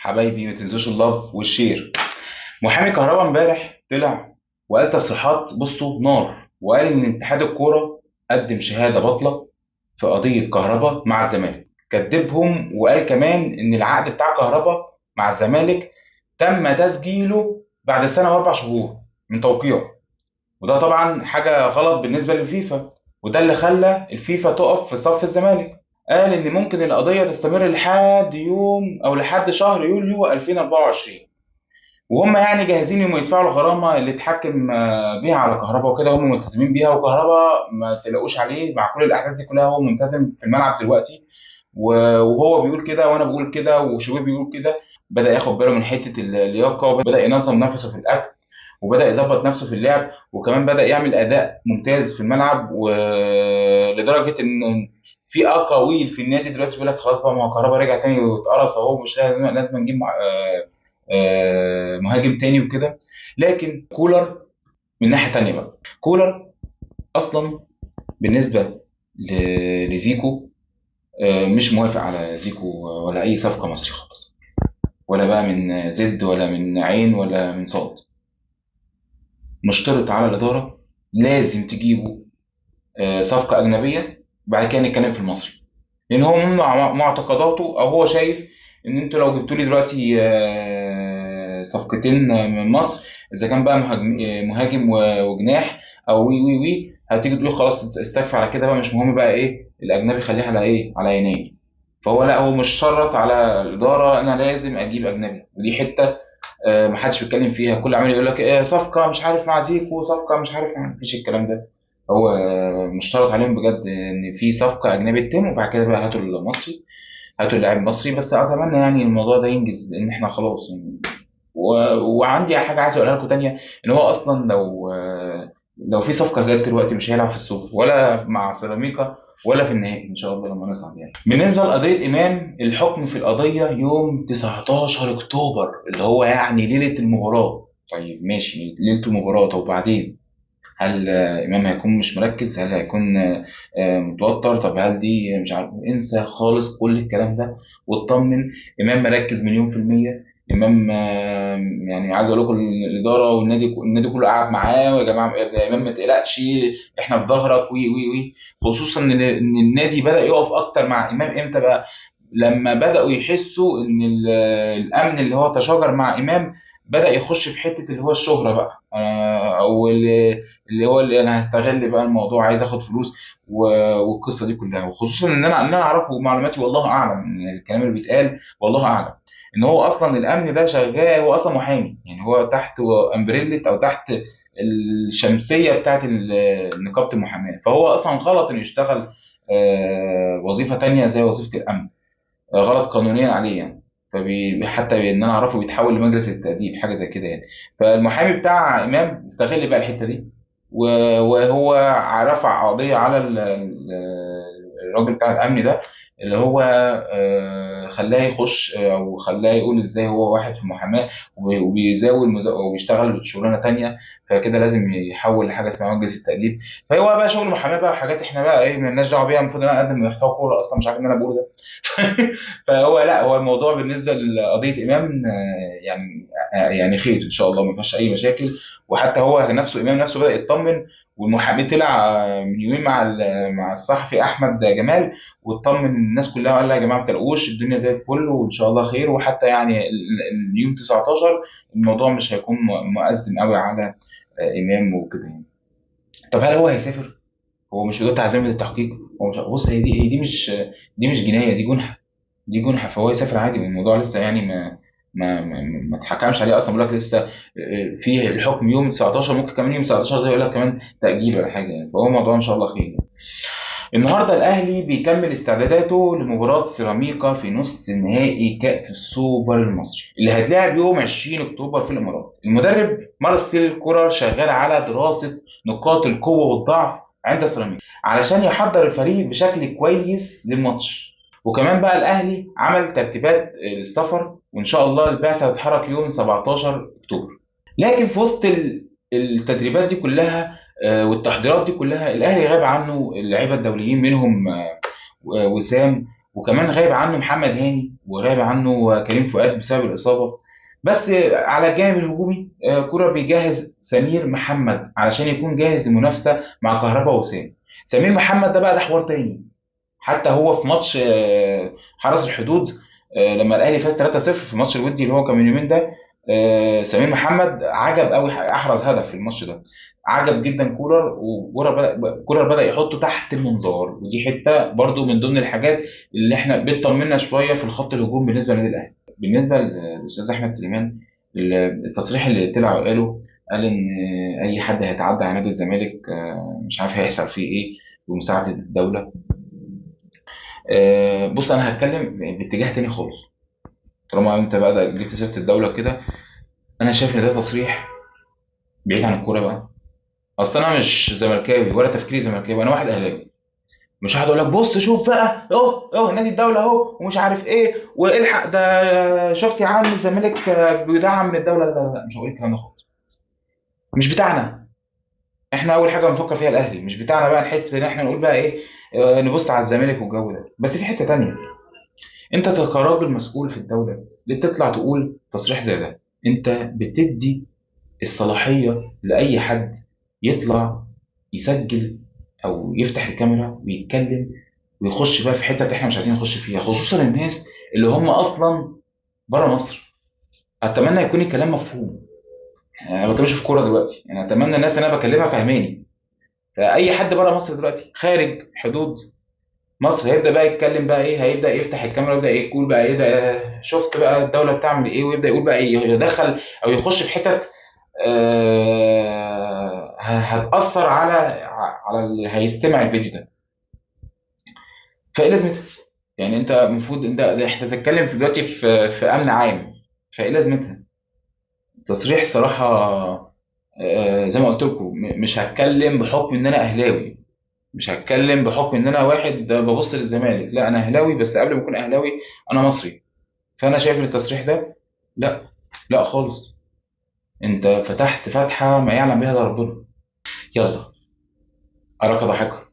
حبايبي ما تنسوش اللاف والشير. محامي كهربا امبارح طلع وقال تصريحات بصوا نار، وقال ان اتحاد الكوره قدم شهاده باطله في قضيه كهربا مع الزمالك، كذبهم. وقال كمان ان العقد بتاع كهربا مع الزمالك تم تسجيله بعد سنه واربع شهور من توقيعه، وده طبعا حاجه غلط بالنسبه للفيفا، وده اللي خلى الفيفا تقف في صف الزمالك. قال ان ممكن القضيه تستمر لحد يوم او لحد شهر يوليو 2024، وهم يعني جاهزين يوم يدفعوا الغرامه اللي اتحكم بيها على كهربا وكده، هم ملتزمين بيها. وكهربا ما تلاقوش عليه مع كل الاحداث دي كلها، هو ملتزم في الملعب دلوقتي، وهو بيقول كده وانا بقول كده وشوبير بيقول كده. بدا ياخد باله من حته اللياقه، وبدا ينظم نفسه في الاكل، وبدا يظبط نفسه في اللعب، وكمان بدا يعمل اداء ممتاز في الملعب، ولدرجه ان في اقاويل في النادي دلوقتي بيقول لك خلاص بقى، ما هو كهربا رجع تاني واتقرص اهو، مش لازم نجيب مهاجم تاني وكده. لكن كولر من ناحيه تانيه بقى، كولر اصلا بالنسبه لزيكو مش موافق على زيكو ولا اي صفقه مصري خالص، ولا بقى من زد ولا من عين ولا من صاد. مشترط على الاداره لازم تجيبوا صفقه اجنبيه، بعد كده نتكلم في المصري، لان هو من معتقداته، او هو شايف ان انتوا لو جبتوا لي دلوقتي صفقتين من مصر، اذا كان بقى مهاجم وجناح او وي وي وي، هتيجي تقول خلاص استكفى على كده بقى، مش مهم بقى ايه الاجنبي، خليها على ايه، على يناير. فهو لا، هو مش شرط على الاداره انا لازم اجيب اجنبي، ودي حته محدش بيتكلم فيها. كل عمال يقول لك صفقه مش عارف مع زيكو، صفقه مش عارف، مفيش الكلام ده. هو مشترط عليهم بجد ان في صفقه اجنبي تتم، وبعد كده بقى هاتوا المصري، هاتوا اللاعب المصري. بس اتمنى يعني الموضوع ده ينجز، لان احنا خلاص يعني. وعندي حاجه عايز اقولها لكم تانية، ان هو اصلا لو في صفقه جت دلوقتي مش هيلعب في السوبر ولا مع سيراميكا ولا في النهائي ان شاء الله لما نصعد يعني. بالنسبه لقضيه امام، الحكم في القضيه يوم 19 اكتوبر، اللي هو يعني ليله المباراه. طيب ماشي، ليله المباراه، طب وبعدين؟ هل امام هيكون مش مركز؟ هل هيكون متوتر؟ طب هل دي مش عارف؟ انسى خالص كل الكلام ده واطمن. امام مركز مليون في الميه. امام يعني عايز اقول لكم الاداره والنادي كله قاعد معاه، يا جماعه يا امام ما تقلقش، احنا في ظهرك، وي وي وي. خصوصا ان النادي بدا يقف اكتر مع امام امتى بقى؟ لما بداوا يحسوا ان الامن اللي هو تشاجر مع امام بدا يخش في حته اللي هو الشهره بقى، او اللي انا هستغل بقى الموضوع، عايز اخد فلوس والقصه دي كلها. وخصوصا ان انا اعرفه معلوماتي، والله اعلم ان الكلام اللي بيتقال، والله اعلم ان هو اصلا الامن ده شغال، هو اصلا محامي يعني، هو تحت امبريلة او تحت الشمسيه بتاعت نقابه المحاماه، فهو اصلا غلط انه يشتغل وظيفه تانية زي وظيفه الامن، غلط قانونيا عليه يعني. حتى ان انا اعرفه بيتحول لمجلس التأديب حاجه زي كده يعني. فالمحامي بتاع امام استغل بقى الحته دي، وهو رفع قضيه على الراجل بتاع الامن ده، اللي هو خلاه يخش او خلاه يقول ازاي هو واحد في المحاماه وبيزاول وبيشتغل شغلانه تانية، فكده لازم يحول لحاجه اسمها مجلس التأديب. فهو بقى شغل محاماه بقى، حاجات احنا بقى ايه مالناش دعوه بيها، المفروض ان انا اقدم محتوى كوره اصلا مش عارف ان انا بقوله ده. فهو لا، هو الموضوع بالنسبه لقضيه امام يعني خير ان شاء الله، ما فيهاش اي مشاكل. وحتى هو نفسه امام نفسه بدا يطمن، والمحامي طلع من يومين مع مع الصحفي احمد جمال، واطمن الناس كلها وقال لها يا جماعه ما تقلقوش، الدنيا زي الفل وان شاء الله خير. وحتى يعني اليوم 19 الموضوع مش هيكون مؤزم قوي على امام وكده يعني. طب هل هو هيسافر؟ هو مش له تعزيمه التحقيق؟ هو مش، بص، هي دي مش جنايه، دي جنحه، دي جنحه. فهو يسافر عادي، والموضوع لسه يعني ما اتحكمش عليه اصلا، بيقول لك لسه فيه الحكم يوم 19، ممكن كمان يوم 19 ده يقول لك كمان تاجيل ولا حاجه يعني. فهو الموضوع ان شاء الله خير يعني. النهارده الاهلي بيكمل استعداداته لمباراه سيراميكا في نص نهائي كاس السوبر المصري اللي هيتلعب يوم 20 اكتوبر في الامارات. المدرب مارسيل كولر شغال على دراسه نقاط القوه والضعف عند سيراميكا علشان يحضر الفريق بشكل كويس للماتش. وكمان بقى الاهلي عمل ترتيبات للسفر، وان شاء الله البعثه هتتحرك يوم 17 اكتوبر. لكن في وسط التدريبات دي كلها والتحضيرات دي كلها، الاهلي غاب عنه اللعيبه الدوليين، منهم وسام وكمان غايب عنه محمد هاني وغايب عنه كريم فؤاد بسبب الاصابه. بس على الجانب الهجومي كولر بيجهز سمير محمد علشان يكون جاهز المنافسه مع كهربا وسام. سمير محمد ده حوار تاني. حتى هو في ماتش حرس الحدود لما الاهلي فاز 3-0 في الماتش الودي اللي هو كان من يومين ده، سمير محمد عجب قوي، احرز هدف في الماتش ده. عجب جدا كولر، كولر بدأ يحطه تحت المنظار، ودي حته برضو من ضمن الحاجات اللي احنا بتطمنا شويه في الخط الهجوم بالنسبه للنادي الاهلي. بالنسبه للاستاذ احمد سليمان، التصريح اللي طلع وقاله، قال ان اي حد هيتعدى على نادي الزمالك مش عارف هيحصل فيه ايه بمساعده الدوله. بص انا هتكلم باتجاه تاني خالص. طالما انت بقى جبت سيره الدوله كده، انا شايف ان ده تصريح بعيد عن الكوره بقى. اصل انا مش زملكاوي ولا تفكيري زملكاوي، انا واحد اهلاوي. مش هقعد اقول لك بص شوف بقى اهو نادي الدوله اهو ومش عارف ايه والحق ده، شفت يا عم الزمالك بيدعم من الدوله. لا لا لا، مش هقول الكلام ده خالص. مش بتاعنا. احنا اول حاجه بنفكر فيها الاهلي، مش بتاعنا بقى الحته ان احنا نقول بقى ايه نبص على الزمالك والجو ده. بس في حته تانيه، انت كراجل مسؤول في الدوله ليه تطلع تقول تصريح زي ده؟ انت بتدي الصلاحيه لاي حد يطلع يسجل او يفتح الكاميرا ويتكلم ويخش بقى في حته احنا مش عايزين نخش فيها، خصوصا الناس اللي هم اصلا بره مصر. اتمنى يكون الكلام مفهوم. يعني انا ما بتكلمش في كوره دلوقتي، يعني اتمنى الناس اللي انا بكلمها فاهماني. فاي حد بره مصر دلوقتي خارج حدود مصر هيبدا بقى يتكلم بقى ايه، هيبدا يفتح الكاميرا ويبدا يقول بقى ايه ده، شفت بقى الدوله بتعمل ايه، ويبدا يقول بقى ايه، يدخل او يخش في حتت هتاثر على اللي هيستمع الفيديو ده. فايه لازمتها؟ يعني انت المفروض انت احنا بنتكلم دلوقتي في امن عام. فايه لازمتها؟ تصريح صراحه زي ما قلت لكم، مش هتكلم بحكم ان انا اهلاوي، مش هتكلم بحكم ان انا واحد ببص للزمالك، لا انا اهلاوي، بس قبل ما اكون اهلاوي انا مصري. فانا شايف ان التصريح ده لا، لا خالص. انت فتحت فتحه ما يعلم بها الا ربنا. يلا اراك ضاحكا.